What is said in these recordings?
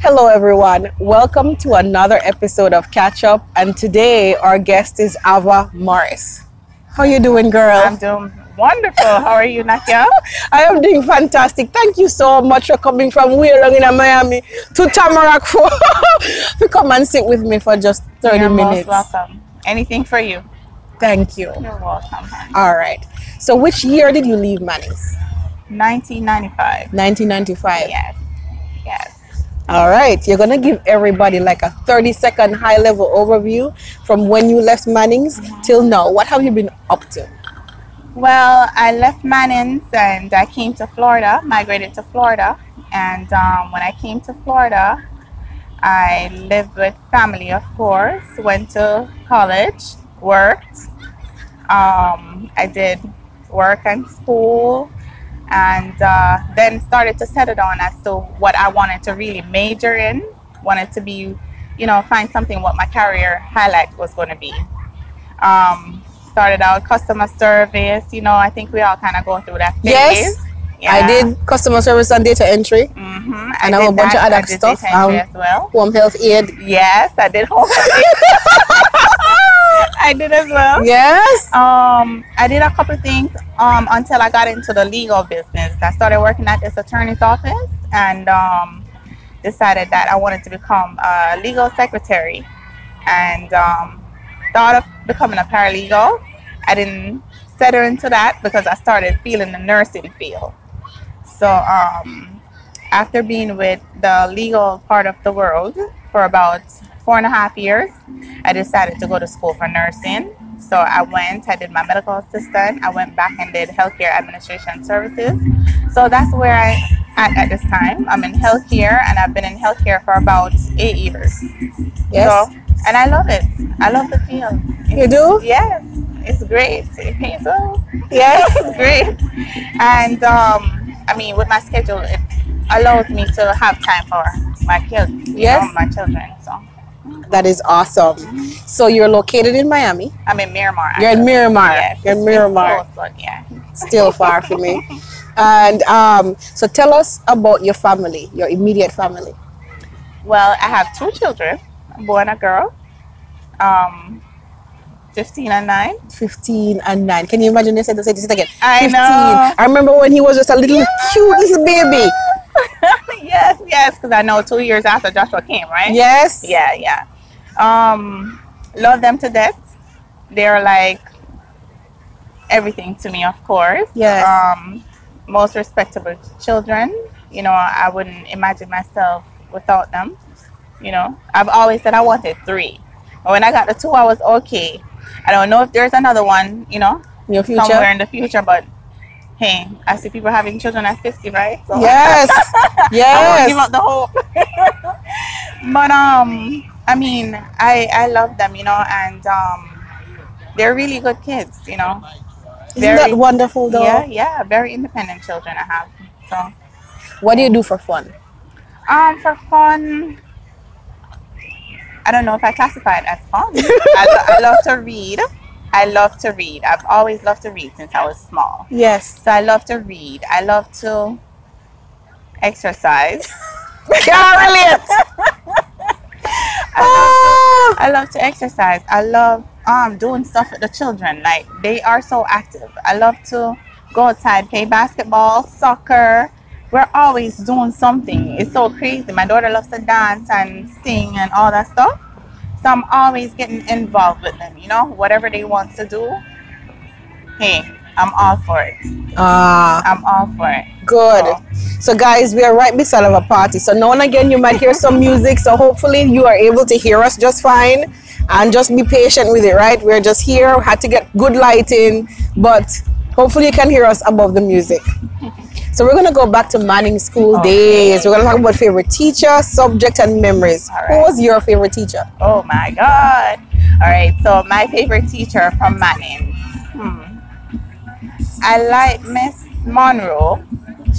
Hello everyone, welcome to another episode of Catch Up, and today our guest is Sav-la-mar. How you doing, girl? I'm doing wonderful. How are you, Nakia? I am doing fantastic. Thank you so much for coming from way long in Miami to Tamarack to come and sit with me for just 30 You're minutes. most welcome. Anything for you. Thank you. You're welcome, honey. All right. So which year did you leave Manning's? 1995. 1995. Yes. Yes. All right, you're gonna give everybody like a 30-second high-level overview from when you left Manning's till now. What have you been up to? Well, I left Manning's and I came to Florida, migrated to Florida. And when I came to Florida, I lived with family, of course, went to college, worked. I did work and school. And then started to settle down as to what I wanted to really major in, wanted to be, find something what my career highlight was going to be. Started out customer service, I think we all kind of go through that phase. Yes, yeah. I did customer service and data entry, and a whole bunch of other stuff. As well. Home health aid. Yes, I did home health aid. I did as well. Yes. I did a couple of things until I got into the legal business. I started working at this attorney's office and decided that I wanted to become a legal secretary, and thought of becoming a paralegal. I didn't settle into that because I started feeling the nursing field. So after being with the legal part of the world for about 4.5 years, I decided to go to school for nursing. So I did my medical assistant. I went back and did healthcare administration services. So that's where I'm at this time. I'm in healthcare, and I've been in healthcare for about 8 years. Yes. So, and I love it. I love the field. You do? Yes. It's great. It pays well. Yes, it's great. And with my schedule, it allows me to have time for my kids. Yes. My children. So. That is awesome. So you're located in Miami? I'm in Miramar. You're in Miramar. Yes, you're in Miramar. Close, but yeah. Still far from me. And so tell us about your family, your immediate family. Well, I have 2 children, a boy and a girl. 15 and 9. 15 and 9. Can you imagine this? Say this again. 15. I know. I remember when he was just a little cute little baby. yes, because I know 2 years after Joshua came, right? Yes. Yeah. Love them to death. They're like everything to me, of course. Yes. Most respectable children. I wouldn't imagine myself without them. I've always said I wanted 3. But when I got the 2, I was okay. I don't know if there's another one, Your future? somewhere in the future, but hey, I see people having children at 50, right? So yes. Yes. I won't give up the hope. But I love them, and they're really good kids, Isn't that wonderful though? Yeah, very independent children I have. So what do you do for fun? For fun, I don't know if I classify it as fun. I love to read. I've always loved to read since I was small. Yes. So I love to read. I love to exercise. Can't relate. I love to exercise. I love doing stuff with the children. Like, they are so active. I love to go outside, play basketball, soccer. We're always doing something. It's so crazy. My daughter loves to dance and sing and all that stuff. So I'm always getting involved with them, whatever they want to do. Hey, I'm all for it. I'm all for it. Good. So guys, we are right beside of a party. So now and again you might hear some music. So hopefully you are able to hear us just fine. And just be patient with it, right? We're just here. Had to get good lighting. But hopefully you can hear us above the music. So we're going to go back to Manning school days. We're going to talk about favorite teacher, subject, and memories. Right. Who was your favorite teacher? Oh my God. All right. So my favorite teacher from Manning. I like Miss Monroe.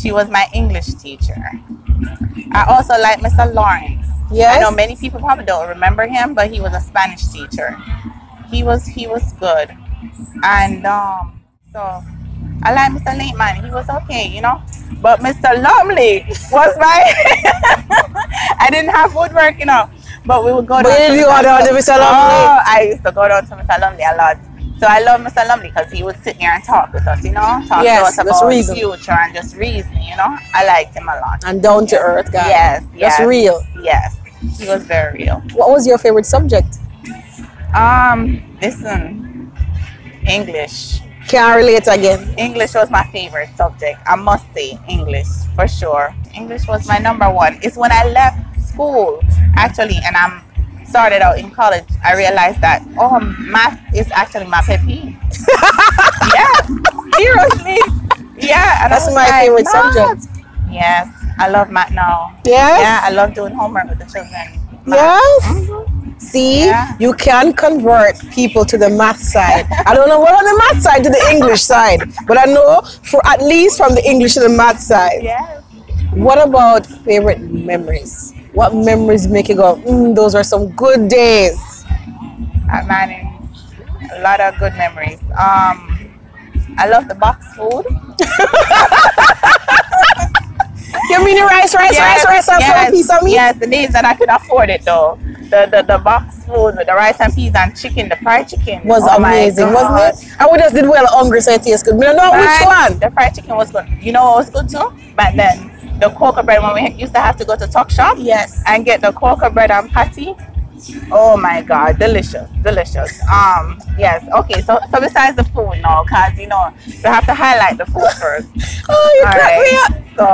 She was my English teacher. I also like Mr. Lawrence. Yes. I know many people probably don't remember him, but he was a Spanish teacher. He was good. And so I like Mr. Lateman. He was okay, But Mr. Lumley was my I didn't have woodwork, you know. But we would go down But you go down to Mr. Lumley? Oh, I used to go down to Mr. Lumley a lot. So I love Mr. Lumley because he would sit here and talk with us, you know, talk to us about the future and just reasoning, you know. I liked him a lot. And down to earth guy. Yes, yes. Just real. Yes, he was very real. What was your favorite subject? Listen, English. Can't relate again. English was my favorite subject. I must say English for sure. English was my number one. It's when I left school actually, and I'm started out in college, I realized that math is actually my pet peeve. Yeah, seriously. Yeah, and that's my favorite subject. Yes, I love math now. Yes. Yeah, I love doing homework with the children. Yes. See, you can convert people to the math side. I don't know what on the math side to the English side, but I know for at least from the English to the math side. Yes. What about favorite memories? What memories make you go, those are some good days? Man, a lot of good memories. I love the box food. You mean the rice and some piece of meat? Yes, the days that I could afford it though. The box food with the rice and peas and chicken, the fried chicken. Was amazing, wasn't it? And we just did well hungry, so it tastes good. We don't know which one. The fried chicken was good. You know what was good too? Back then, the cocoa bread, when we used to have to go to Tuck Shop. Yes. And get the cocoa bread and patty. Oh my God, delicious, delicious. Yes. Okay. So besides the food now, cause you know you have to highlight the food first. Oh, you crack me up. So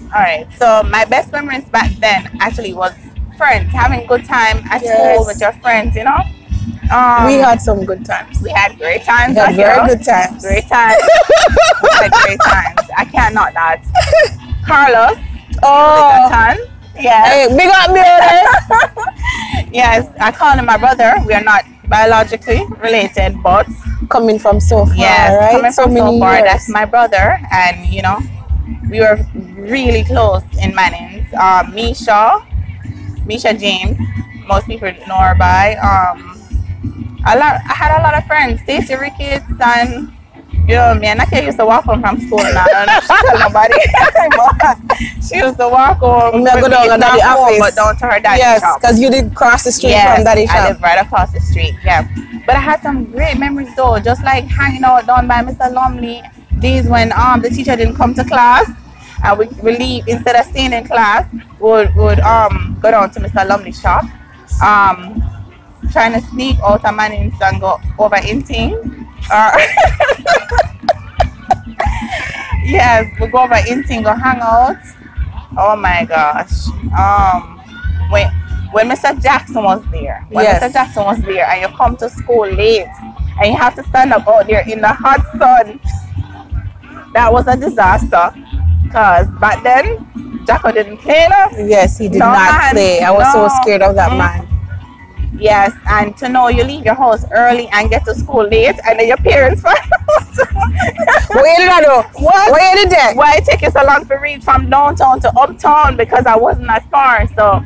all right. So my best memories back then actually was friends, having a good time at school with your friends. You know. We had some good times. We had great times. We had very good times. Great times. We had great times. I can't knock that. Carlos. Oh. Yes. Hey, big up, baby. Yes, I call him my brother. We are not biologically related, but coming from so far, right? Coming from so far, that's my brother, and you know, we were really close in Mannings. Misha James, most people know her by. I had a lot of friends, Stacey Ricketts, and you know, me and I used to walk home from school and I don't know if she tell nobody. She used to walk home. Go down to the office. But down to her daddy's shop. Yes, because you did cross the street from daddy's shop. I live right across the street, yeah. But I had some great memories though, just like hanging out down by Mr. Lumley. Days when the teacher didn't come to class and we leave, instead of staying in class, would go down to Mr. Lumley's shop. Trying to sneak out of Mannings and go over Inting. Yes, we go over Inting, go hang out. Oh my gosh. When Mr. Jackson was there, Mr. Jackson was there, and you come to school late, and you have to stand up out there in the hot sun, that was a disaster. Cause back then, Jacko didn't play enough. Yes, he did not play. I was so scared of that man. Yes, and to know you leave your house early and get to school late, and then your parents find out. What you did do? What you did there? Why it take you so long to reach from downtown to uptown? Because I wasn't that far. So,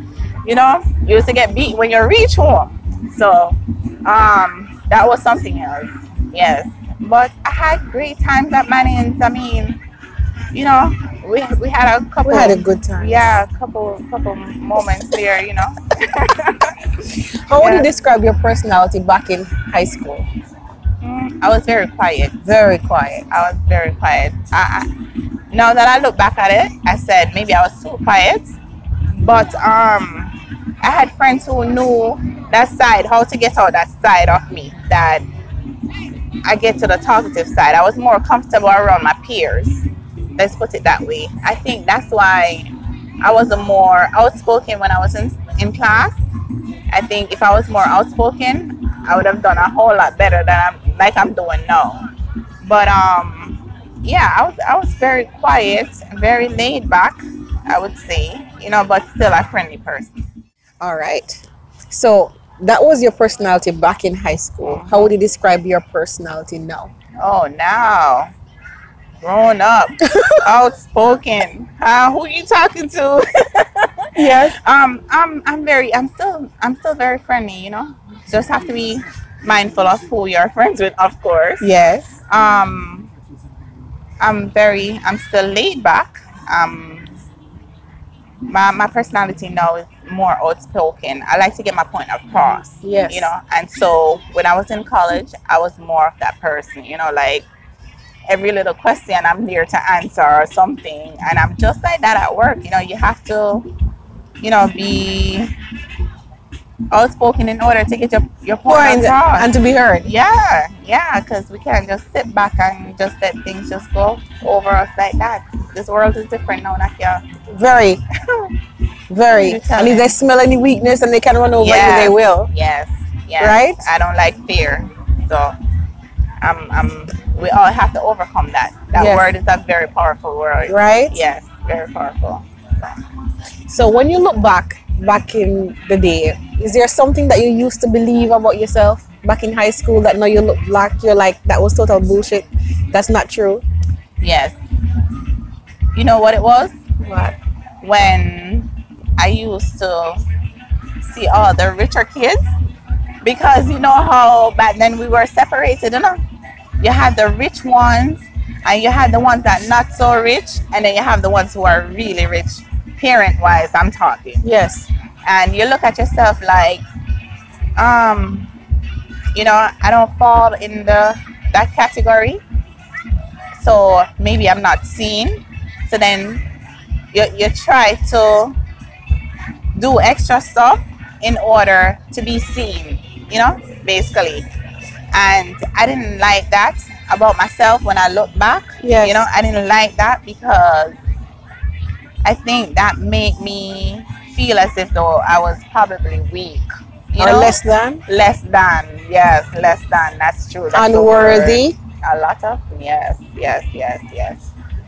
you know, you used to get beat when you reach home. So, that was something else. Yes, but I had great times at Mannings. I mean, you know, we had a couple. We had a good time. Yeah, a couple moments there. You know. How would you describe your personality back in high school? I was very quiet. Very quiet. I was very quiet. Now that I look back at it, I said maybe I was too quiet. But I had friends who knew that side, how to get out that side of me, that I get to the talkative side. I was more comfortable around my peers. Let's put it that way. I think that's why I was more outspoken when I was in class. I think if I was more outspoken, I would have done a whole lot better than I'm doing now. But yeah, I was very quiet, very laid back, I would say, you know, but still a friendly person. All right. So that was your personality back in high school. How would you describe your personality now? Oh, now. Grown up, outspoken. Who you talking to? Yes. I'm still very friendly, you know. Just have to be mindful of who you're friends with, of course. Yes. I'm still laid back. My personality now is more outspoken. I like to get my point across. Yes. You know, and so when I was in college, I was more of that person, you know, like every little question I'm there to answer or something. And I'm just like that at work. You know, you have to, you know, be outspoken in order to get your point across. And to be heard. Yeah, yeah, because we can't just sit back and just let things just go over us like that. This world is different now, not here. Very. Very. And if they smell any weakness and they can run over you, they will. Yes. Yes. Right? I don't like fear. So we all have to overcome that. That word is a very powerful word. Right? Yes, very powerful. So when you look back in the day, is there something that you used to believe about yourself back in high school that now you look back, you're like, that was total bullshit? That's not true? Yes. You know what it was? What? When I used to see all the richer kids, because you know how back then we were separated, you know? You had the rich ones and you had the ones that not so rich, and then you have the ones who are really rich, parent-wise, I'm talking. Yes. And you look at yourself like, you know, I don't fall in that category, so maybe I'm not seen. So then you try to do extra stuff in order to be seen, you know, basically. And I didn't like that about myself when I look back. Yes. You know, I didn't like that because I think that made me feel as if though I was probably weak. You know? Less than? Less than, yes, less than. That's true. That's unworthy? A lot of, yes.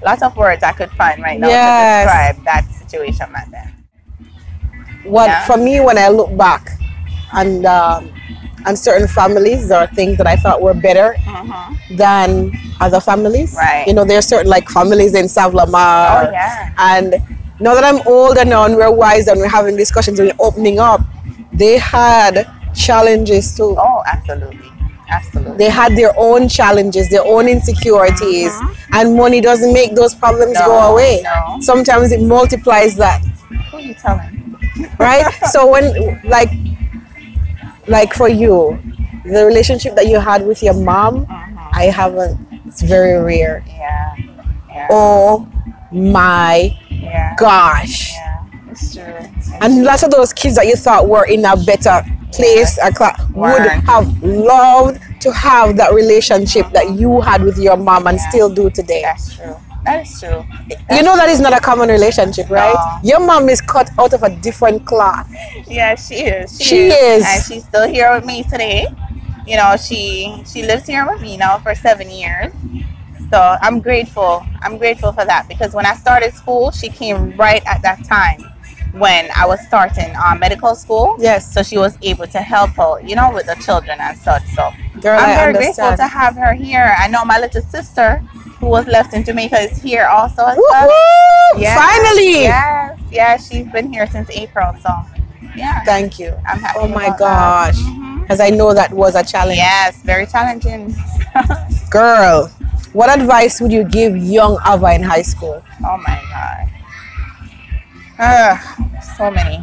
Lots of words I could find right now to describe that situation back then. For me, when I look back and certain families, there are things that I thought were better than other families. Right. You know, there are certain like families in Sav-la-mar. Oh, yeah. And now that I'm older now and we're wise and we're having discussions and we're opening up, they had challenges too. Oh, absolutely. Absolutely. They had their own challenges, their own insecurities, and money doesn't make those problems go away. No. Sometimes it multiplies that. Who are you telling? Right? So when, like for you, the relationship that you had with your mom, I haven't. It's very rare. Yeah. Oh my gosh. Yeah, it's true. And lots of those kids that you thought were in a better place would have loved to have that relationship that you had with your mom and still do today. That's true. That is true. You know that is not a common relationship, right? No. Your mom is cut out of a different cloth. Yeah, she is. She is. And she's still here with me today. You know, she lives here with me now for 7 years. So I'm grateful. I'm grateful for that, because when I started school, she came right at that time when I was starting medical school. Yes. So she was able to help out, you know, with the children and such. So Girl, I'm very grateful to have her here. I know my little sister, who was left in Jamaica, is here also as well. Yes. Finally. Yes. Yeah, she's been here since April. So yeah. Thank you. I'm happy. Oh my gosh. Because I know that was a challenge. Yes, very challenging. Girl, what advice would you give young Ava in high school? Oh my God. So many.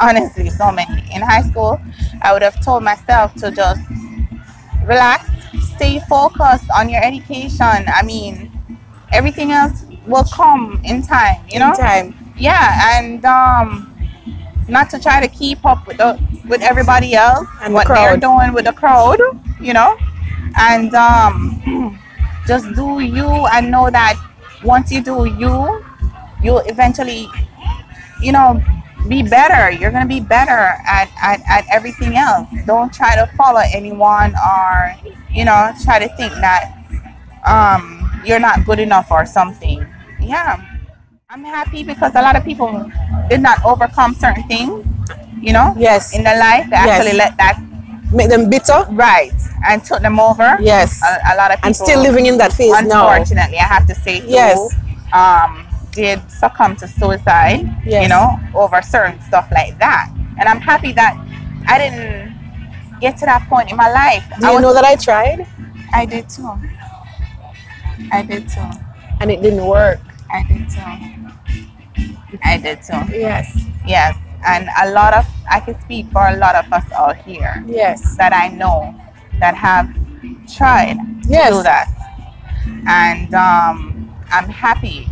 Honestly, so many. In high school, I would have told myself to just relax, stay focused on your education. I mean, everything else will come in time, you know? In time. Yeah, and not to try to keep up with everybody else and what they're doing with the crowd, you know? And just do you, and know that once you do you, you'll eventually, you know, be better. You're going to be better at everything else. Don't try to follow anyone, or, you know, try to think that you're not good enough or something. Yeah. I'm happy because a lot of people did not overcome certain things, you know, yes, in their life. They actually let that make them bitter, right, and took them over. Yes. A lot of people, and still living in that phase now. Unfortunately, I have to say, too, yes, did succumb to suicide, yes, you know, over certain stuff like that. And I'm happy that I didn't get to that point in my life. Do you know that I tried? I did too. I did too. And it didn't work. I did too. I did too. Yes. Yes. And I can speak for a lot of us all here. Yes. That I know that have tried to do that. And I'm happy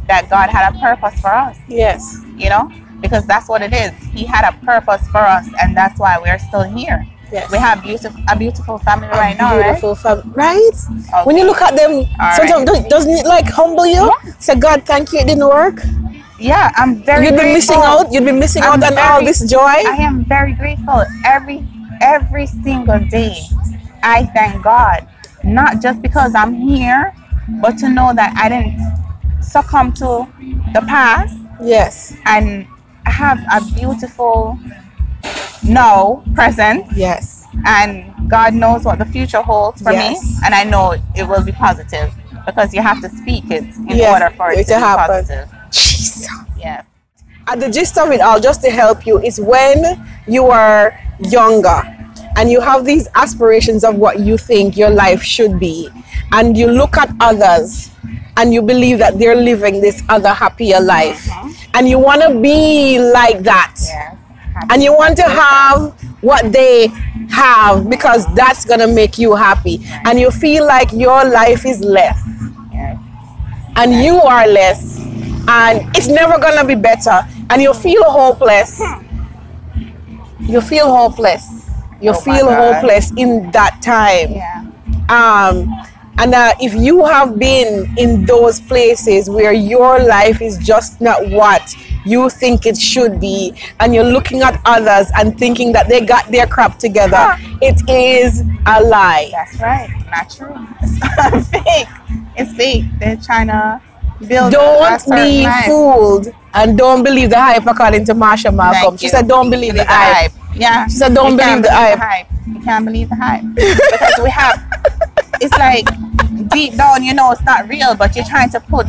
that God had a purpose for us. Yes. You know, because that's what it is. He had a purpose for us, and that's why we're still here. Yes. We have a beautiful family right now, beautiful family, right? Okay. When you look at them, sometimes doesn't it like humble you? Say, God, thank you, it didn't work. Yeah, I'm very You'd be missing out. You'd be missing out on all this joy. I am very grateful. Every single day, I thank God. Not just because I'm here, but to know that I didn't succumb to the past. Yes. And have a beautiful present. Yes. And God knows what the future holds for me. And I know it will be positive, because you have to speak it in order for it to be happen. positive. Jesus. Yes. And the gist of it all, just to help you, is when you are younger and you have these aspirations of what you think your life should be, and you look at others and you believe that they're living this other happier life, and you want to be like that. Yes. And you want to have what they have, because that's going to make you happy. And you feel like your life is less. Yes. And you are less. And it's never going to be better. And you feel hopeless. You feel hopeless. You feel hopeless in that time. Yeah. And if you have been in those places where your life is just not what you think it should be, and you're looking at others and thinking that they got their crap together, it is a lie. That's right. Not true. It's fake. It's fake. They're trying to build. Don't be fooled, and don't believe the hype, according to Marsha Malcolm. She said, don't believe the hype. Yeah. She said, don't believe the hype. You can't believe the hype. Because we have, it's like deep down, you know, it's not real, but you're trying to put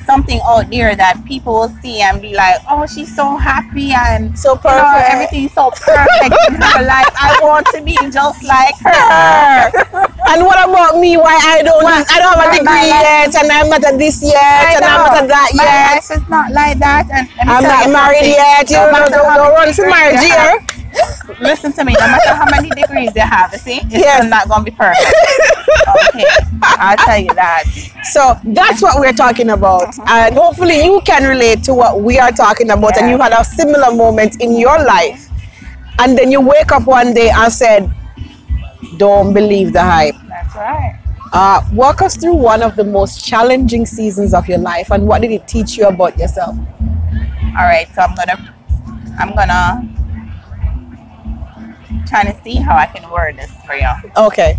something out there that people will see and be like, oh, she's so happy and so perfect. You know, everything's so perfect in her life. I want to be just like her. And what about me? Why I don't have a degree yet, and I'm not at this yet, and I'm not at that yet. My life is not like that, and I'm not married yet. You don't run for marriage here. Listen to me, no matter how many degrees you have, you see, it's still not going to be perfect. Okay, I'll tell you that. So that's what we're talking about. And hopefully you can relate to what we are talking about, and you had a similar moment in your life. And then you wake up one day and said, don't believe the hype. That's right. Walk us through one of the most challenging seasons of your life, and what did it teach you about yourself? All right, so I'm gonna trying to see how I can word this for you. Okay.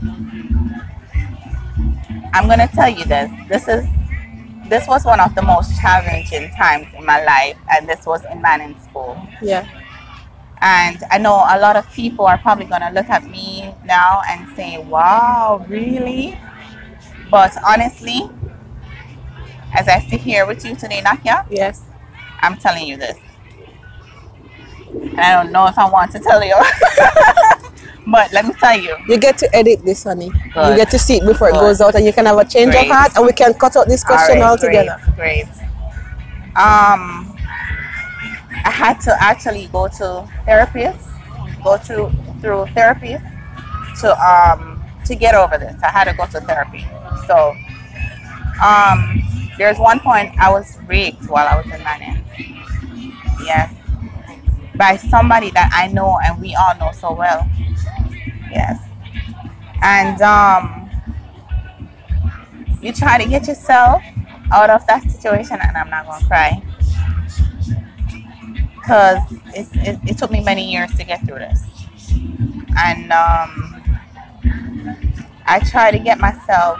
I'm gonna tell you this. This was one of the most challenging times in my life, and this was in manning school. Yeah. And I know a lot of people are probably gonna look at me now and say, wow, really? But honestly, as I sit here with you today, Nakia, yes, I'm telling you this. And I don't know if I want to tell you. But let me tell you. You get to edit this, honey. Good. You get to see it before it goes out, and you can have a change of heart, and we can cut out this question altogether. Great. I had to actually go to therapists, go through therapists to get over this. I had to go to therapy. So there's one point I was raped while I was in Manning. Yes. By somebody that I know and we all know so well. Yes. And you try to get yourself out of that situation, and I'm not going to cry, because it took me many years to get through this. And I tried to get myself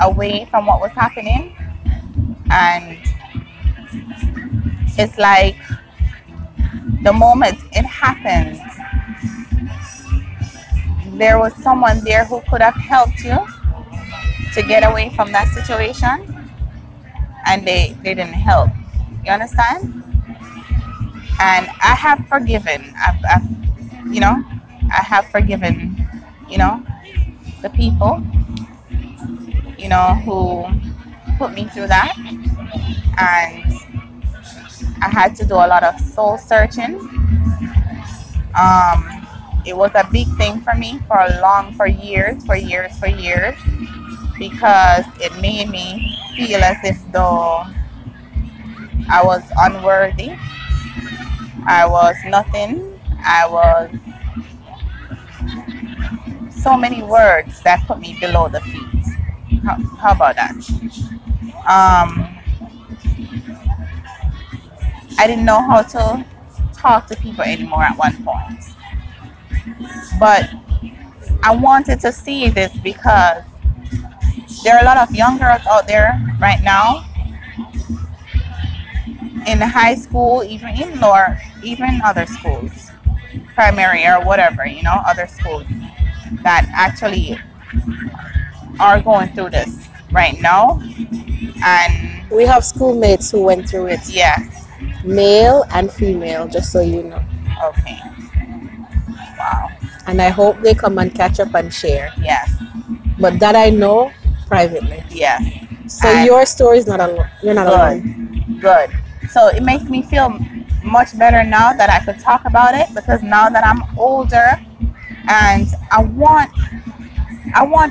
away from what was happening, and it's like the moment it happened, there was someone there who could have helped you to get away from that situation, and they didn't help. You understand? And I have forgiven. I have forgiven, the people, who put me through that. And I had to do a lot of soul searching. It was a big thing for me for years, because it made me feel as if though I was unworthy, I was nothing, I was so many words that put me below the feet. How about that? I didn't know how to talk to people anymore at one point. But I wanted to see this because there are a lot of young girls out there right now in high school, even other schools, primary or whatever, other schools that actually are going through this right now. And we have schoolmates who went through it. Yes. Male and female, just so you know. Okay. Wow. And I hope they come and catch up and share. Yes. But that I know privately. Yes. So your story is not alone. You're not alone. Good. So it makes me feel much better now that I could talk about it, because now that I'm older, and I want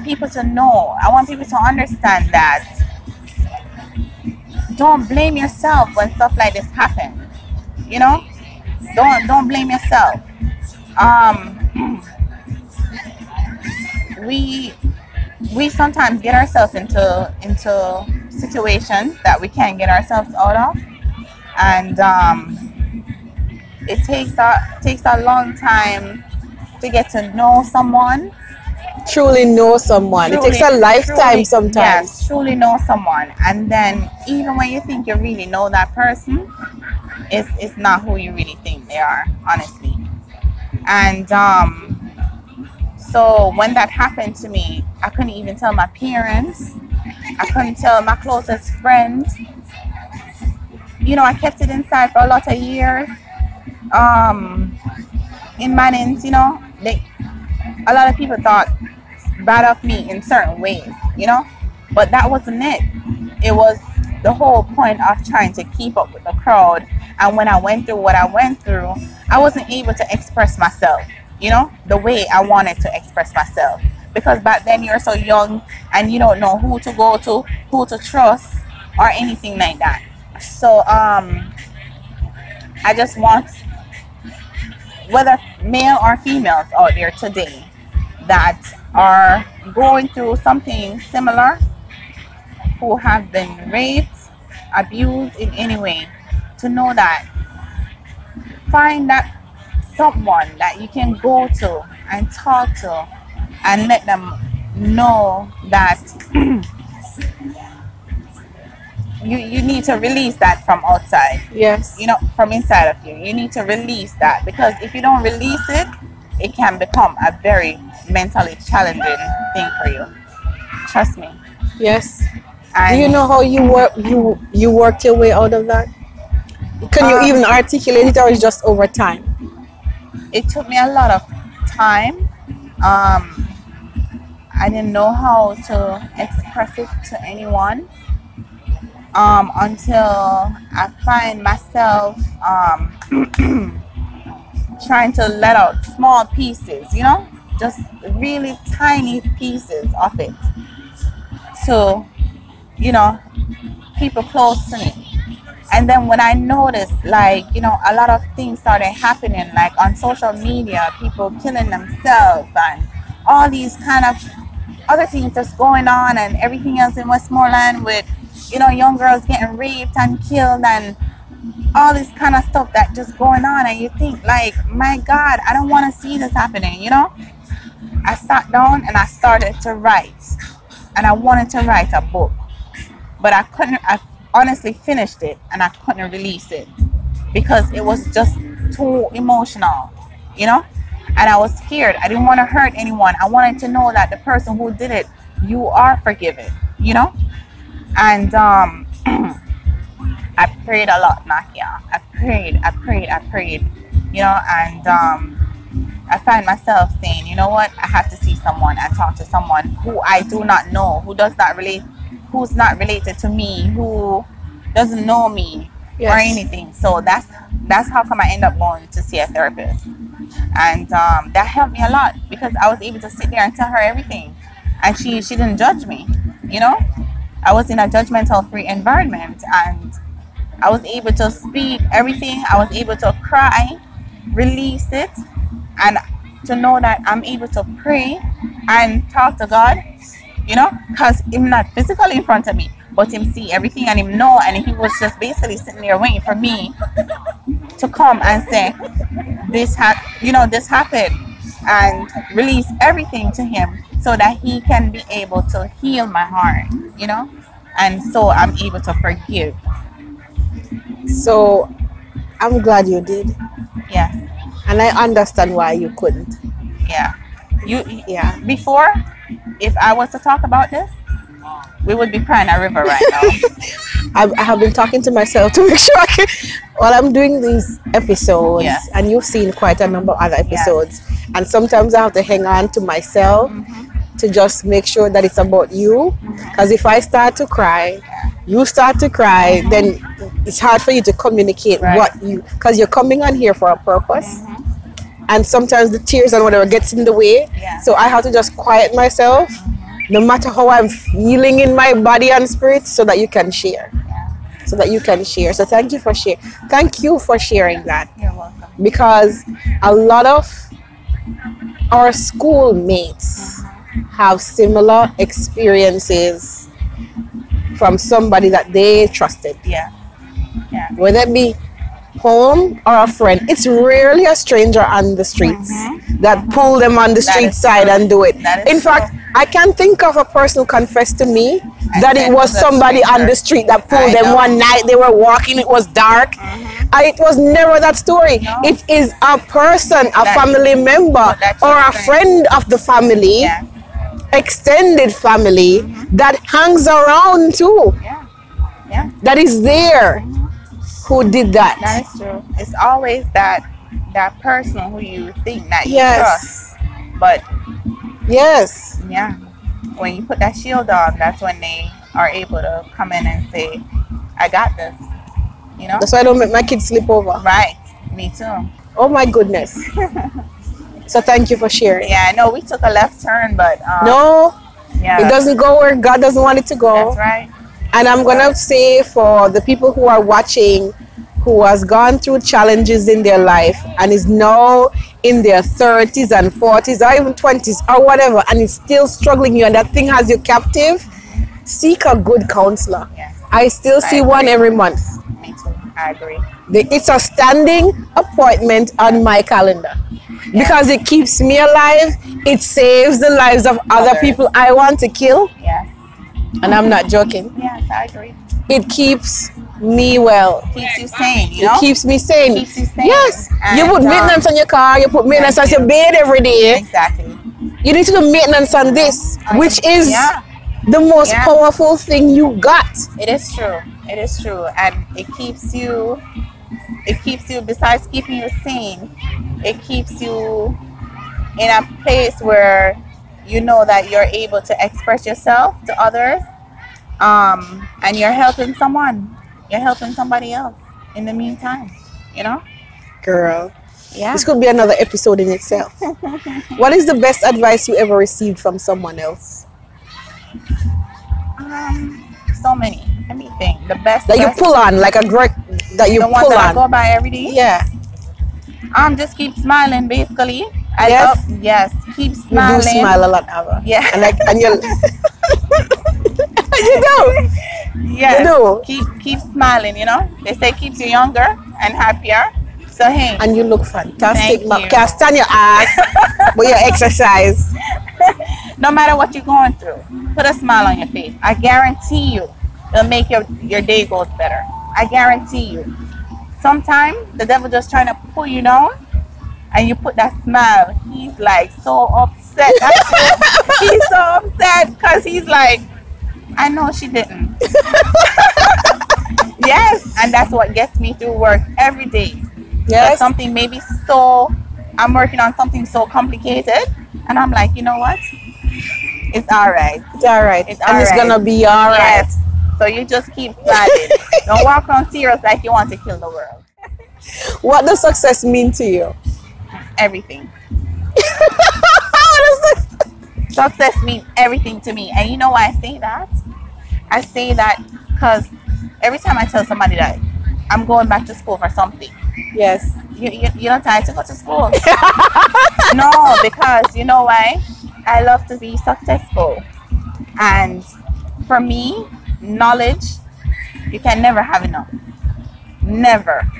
people to know, I want people to understand that don't blame yourself when stuff like this happens. Don't blame yourself. We sometimes get ourselves into situations that we can't get ourselves out of, and it takes a long time to get to know someone. Truly know someone. It takes a lifetime sometimes. Yes, truly know someone. And then even when you think you really know that person, it's not who you really think they are, honestly. And so when that happened to me, I couldn't even tell my parents. I couldn't tell my closest friends. I kept it inside for a lot of years. In Mannings, a lot of people thought bad of me in certain ways, but that wasn't it. It was the whole point of trying to keep up with the crowd. And when I went through what I went through, I wasn't able to express myself, the way I wanted to express myself, because back then you're so young and you don't know who to go to, who to trust, or anything like that. So I just want, whether male or females out there today that are going through something similar, who have been raped, abused in any way, to know that find that someone that you can go to and talk to and let them know that you need to release that from outside. Yes. From inside of you. You need to release that, because if you don't release it, it can become a very mentally challenging thing for you. Trust me. Yes. And do you know how you worked your way out of that? Can you even articulate it, or is it just over time? It took me a lot of time. I didn't know how to express it to anyone until I find myself trying to let out small pieces, just really tiny pieces of it to, people close to me. And then when I noticed, a lot of things started happening, like on social media, people killing themselves and all these kind of other things that's going on, and everything else in Westmoreland with, young girls getting raped and killed and all this kind of stuff that just going on. And you think, my God, I don't want to see this happening, I sat down and I started to write, and I wanted to write a book, but I honestly finished it and I couldn't release it because it was just too emotional, and I was scared. I didn't want to hurt anyone. I wanted to know that the person who did it, you are forgiven, and I prayed a lot, Nakia. I prayed, and I find myself saying, you know what, I have to see someone and talk to someone who I do not know, who's not related to me, who doesn't know me, or anything. So that's how come I end up going to see a therapist. And that helped me a lot because I was able to sit there and tell her everything. And she didn't judge me, you know? I was in a judgmental free environment and I was able to speak everything. I was able to cry, release it, and to know that I'm able to pray and talk to God, you know, because him not physically in front of me, but him see everything and him know, and he was just basically sitting there waiting for me to come and say, this happened, and release everything to him so that he can be able to heal my heart, you know, and so I'm able to forgive. So I'm glad you did. Yes. And I understand why you couldn't. Yeah. Before, if I was to talk about this, we would be crying a river right now. I have been talking to myself to make sure while I'm doing these episodes, and you've seen quite a number of other episodes, and sometimes I have to hang on to myself to just make sure that it's about you, because if I start to cry, you start to cry, then it's hard for you to communicate because you're coming on here for a purpose. And sometimes the tears and whatever gets in the way. So I have to just quiet myself, no matter how I'm feeling in my body and spirit, so that you can share. So thank you for sharing. Thank you for sharing that. You're welcome. Because a lot of our schoolmates have similar experiences from somebody that they trusted. Whether it be home or a friend, it's rarely a stranger on the streets that pull them on the street side and do it. In fact, I can think of a person who confessed to me that it was somebody on the street that pulled them one night. They were walking, it was dark. It was never that story. It is a person, a family member, or a friend of the family, extended family, that hangs around too. That is there. Who did that? That is true. It's always that person who you think that you trust. But when you put that shield on, that's when they are able to come in and say, I got this. You know? That's why I don't make my kids sleep over. Right. Me too. Oh my goodness. So thank you for sharing. Yeah, I know we took a left turn, but no, it doesn't go where God doesn't want it to go. That's right. And I'm going to say, for the people who are watching, who has gone through challenges in their life and is now in their 30s and 40s or even 20s or whatever, and is still struggling you and that thing has you captive, seek a good counselor. I still see one every month. Me too. I agree. It's a standing appointment on my calendar because it keeps me alive. It saves the lives of other people I want to kill. And I'm not joking. Yes, I agree. It keeps me well. Keeps you sane, you know? It keeps me sane. Keeps you sane. Yes. And you put maintenance on your car, you put maintenance on your bed every day. Exactly. You need to do maintenance on this, which is the most powerful thing you got. It is true. It is true. And it keeps you, besides keeping you sane, it keeps you in a place where you know that you're able to express yourself to others, and you're helping someone. You're helping somebody else in the meantime, you know? Girl, this could be another episode in itself. What is the best advice you ever received from someone else? So many. Let me think. The best that you pull on, like a great that you the pull one that on. I go by every day. Yeah. Just keep smiling, basically. Keep smiling. You do smile a lot, Ava. Yeah. And you you do. Yes. You do. Keep smiling, you know. They say keeps you younger and happier. So hey. And you look fantastic. Thank you. Can't stand your ass, but you exercise. No matter what you're going through, put a smile on your face. I guarantee you, it'll make your day goes better. I guarantee you. Sometimes the devil just trying to pull you down, and you put that smile. He's like so upset. He's so upset because he's like, I know she didn't. Yes, and that's what gets me through work every day. Yes. Something maybe I'm working on something so complicated, and I'm like, you know what? It's all right. It's all right. It's and it's gonna be all right. Yes. So you just keep smiling. Don't walk around serious like you want to kill the world. What does success mean to you? Everything. Success means everything to me. And you know why I say that? I say that because every time I tell somebody that I'm going back to school for something. Yes. You're not tired to go to school. No, because you know why? I love to be successful. And for me, knowledge, you can never have enough. Never.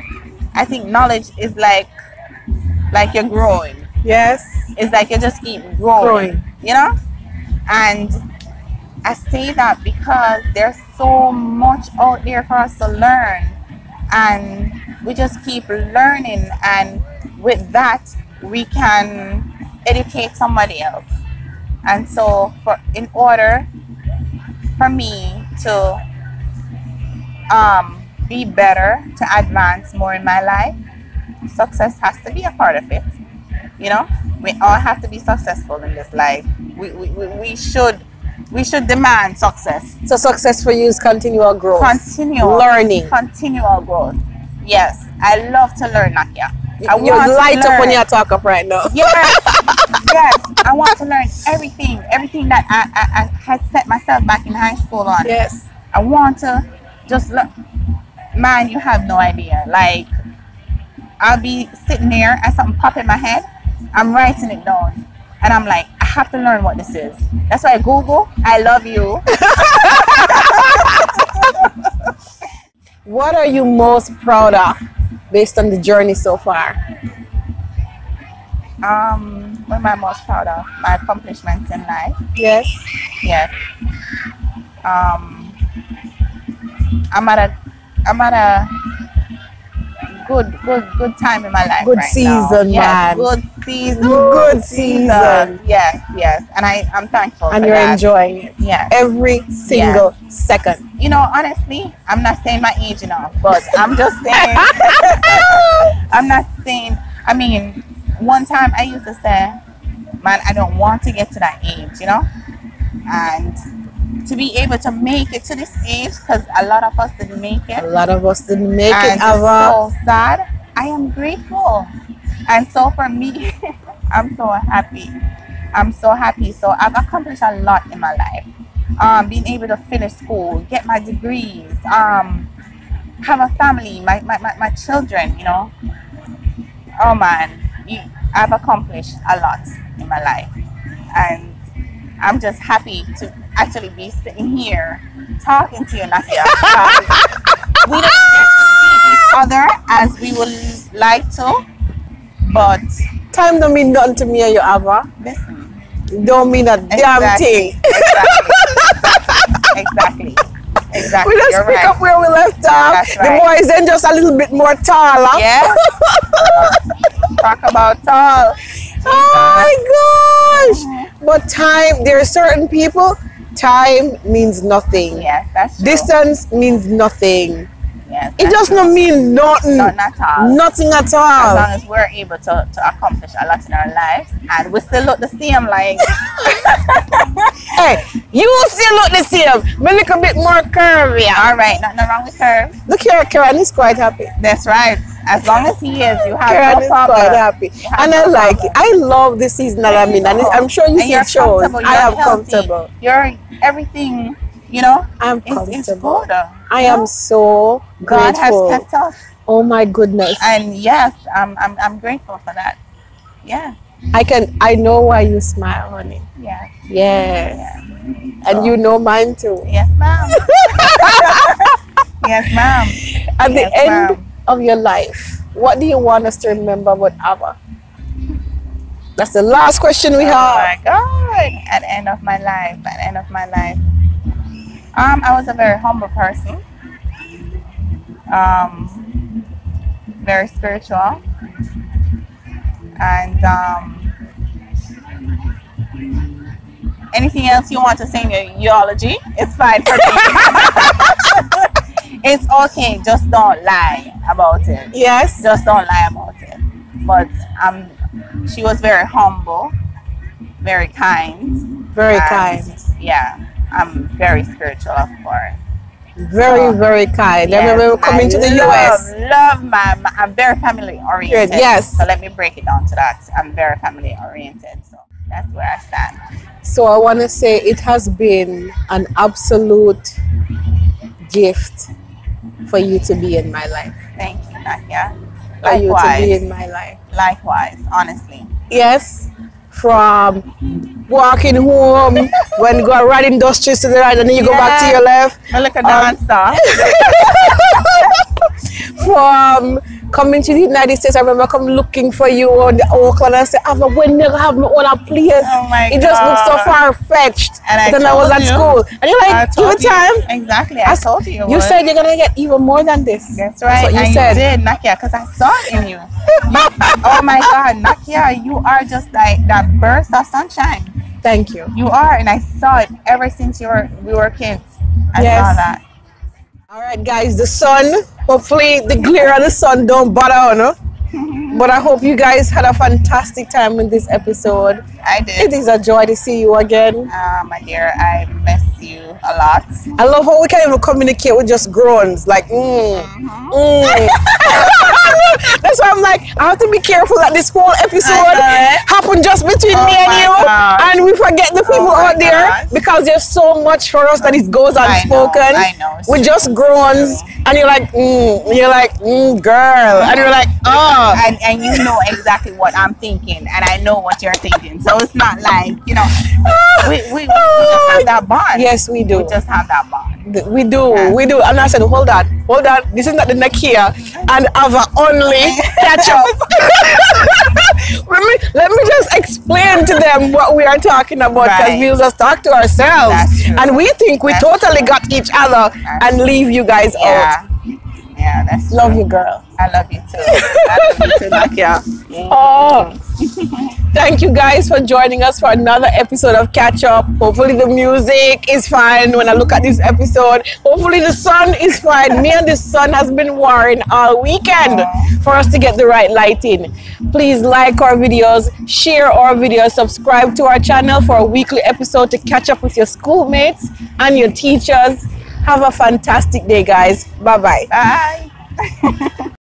I think knowledge is like you're growing. Yes. It's like you just keep growing. You know? And I say that because there's so much out there for us to learn. And we just keep learning. And with that, we can educate somebody else. And so in order for me to be better, to advance more in my life, success has to be a part of it. You know, we all have to be successful in this life. We should demand success. So success for you is continual growth. Learning. Continual growth. Yes. I love to learn, Nakia. You light up when you talk up right now. Yes. Yes. I want to learn everything. Everything that I had set myself back in high school on. Yes. I want to just learn. Man, you have no idea. Like, I'll be sitting there and something pop in my head. I'm writing it down. And I'm like, I have to learn what this is. That's why Google, I love you. What are you most proud of based on the journey so far? What am I most proud of? My accomplishments in life. Yes. Yes. I'm at a good time in my life. Good right season, now. man. Yes, good season. Good season. Yes. And I'm thankful. And for you're that. enjoying it. Yes. Every single second. You know, honestly, I'm not saying my age enough, but I'm just saying. I'm not saying. I mean, one time I used to say, man, I don't want to get to that age, you know, and to be able to make it to this age, because a lot of us didn't make it. A lot of us didn't make it. It's so sad. I am grateful. And so for me, I'm so happy. I'm so happy. So I've accomplished a lot in my life. Being able to finish school, get my degrees, have a family, my children, you know. Oh man, I've accomplished a lot in my life. And I'm just happy to actually be sitting here talking to you, Nakia. We don't get to see each other as we would like to, but time don't mean nothing to me and you, Ava. Listen, don't mean a damn thing. Exactly. We just pick up where we left off. That's right. The boys then just a little bit more taller. Yes. Talk about tall. Oh my gosh. But time, there are certain people, time means nothing. Yes, that's true. Distance means nothing. Yes, it does not mean nothing. Nothing at all. Nothing at all. As long as we're able to accomplish a lot in our lives, and we still look the same, like. Hey, you still look the same, but a little bit more curvy. All right, nothing wrong with curves. Look here, Karen is quite happy. That's right. As long as he is, you have Karen no problem. Quite happy. And I like it. I love the season that I'm in, and I'm sure you see it shows. I am comfortable. You're everything, you know. I'm comfortable. It's good. I am so God grateful. has kept us. Oh my goodness. And yes, I'm grateful for that. Yeah. I know why you smile, honey. Yes. Yes. Yeah. And you know mine too. Yes, ma'am. Yes, ma'am. At the end of your life, what do you want us to remember about Ava? That's the last question we have. Oh my God. At the end of my life. I was a very humble person. Very spiritual. And anything else you want to say in your eulogy, it's fine for me. It's okay, just don't lie about it. Yes. Just don't lie about it. But she was very humble, very kind. Very kind. Yeah, I'm very spiritual, of course. Very, very kind. I remember coming to the US. I'm very family oriented. Yes. So let me break it down to that. I'm very family oriented. So that's where I stand. So I want to say it has been an absolute gift for you to be in my life. Thank you, Nakia. For you to be in my life. Likewise, honestly. Yes. From walking home, when you go right industries to the right and then you go back to your left. I look at dancer. From coming to the United States, I remember coming looking for you on the Oakland and say, Ava, when you have me on a place, oh my it just looks so far-fetched. And then I was at school. And you're like, give it time. Exactly, I told you. You said you're going to get even more than this. That's right. That's what you said. You did, Nakia, because I saw it in you. Oh my God, Nakia, you are just like that burst of sunshine. Thank you. You are, and I saw it ever since we were kids. I saw that. All right, guys, the sun, hopefully the glare of the sun don't bother, no? But I hope you guys had a fantastic time with this episode. I did. It is a joy to see you again. My dear, I miss you a lot. I love how we can even communicate with just groans, like, That's why I'm like, I have to be careful that this whole episode happened just between me and you. And we forget the people out there because there's so much for us that it goes unspoken. I know. With just groans. And you're like, girl. And you're like, oh. And you know exactly what I'm thinking. And I know what you're thinking. So it's not like, we just have that bond. Yes, we do. We just have that bond. We do. And I said, hold on. This is not the Nakia and Ava only Catchup. let me just explain to them what we are talking about, because we'll just talk to ourselves. And we think we totally got each other and leave you guys out. Yeah, that's true. Love you, girl. I love you too. I love you too, Nakia. Oh. Thank you guys for joining us for another episode of Catch Up. Hopefully the music is fine when I look at this episode. Hopefully the sun is fine. Me and the sun has been warring all weekend for us to get the right lighting. Please like our videos, share our videos, subscribe to our channel for a weekly episode to catch up with your schoolmates and your teachers. Have a fantastic day, guys. Bye-bye. Bye.